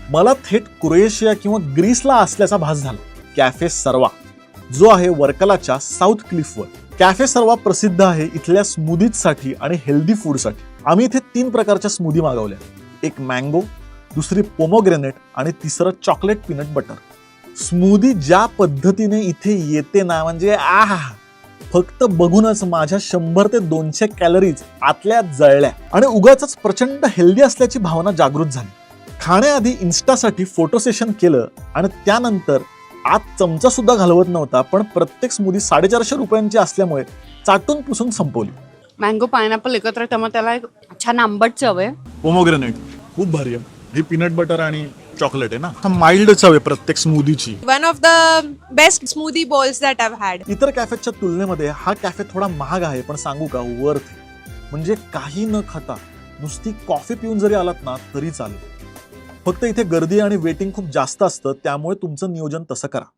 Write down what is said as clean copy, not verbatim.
मला थेट क्रोएशिया किंवा ग्रीसला असल्याचा भास झाला. कॅफे सर्वा जो आहे वर्कलाच्या साऊथ क्लिफवर. कॅफे सर्वा प्रसिद्ध आहे इथल्या स्मूदीजसाठी आणि हेल्दी फूडसाठी. आम्ही इथे 3 प्रकारच्या स्मूदी मागवल्या. एक मँगो, दुसरी पोमोग्रेनेट आणि तिसरं चॉकलेट पीनट बटर. स्मूदी ज्या पद्धतीने इथे येते ना, म्हणजे आहा, फक्त बघूनच माझ्या 100 ते 200 कॅलरीज आतल्या जळल्या आणि उगाच प्रचंड हेल्दी असल्याची भावना जागृत झाली. खाण्याआधी इन्स्टासाठी फोटो सेशन केलं आणि त्यानंतर आत चमचा सुद्धा घालवत नव्हता, पण प्रत्येक स्मूदी 450 रुपयांची असल्यामुळे चाटून पुसून संपवली. मँगो पायनॅपल एकत्र त्यामुळे त्याला एक छान आंबट चव आहे. पोमोग्रेनेट खूप भारी आहे. ही पीनट बटर आणि चॉकलेट आहे ना, माइल्ड चव आहे प्रत्येक स्मूदीची. One of the best smoothie bowls that I've had. इतर कॅफेच्या तुलनेमध्ये हा कॅफे थोडा महाग आहे, पण सांगू का, वर्थ. म्हणजे काही न खाता नुसती कॉफी पिऊन जरी आलात ना तरी चालेल. फक्त इथे गर्दी आणि वेटिंग खूप जास्त असतं, त्यामुळे तुमचं नियोजन तसं करा.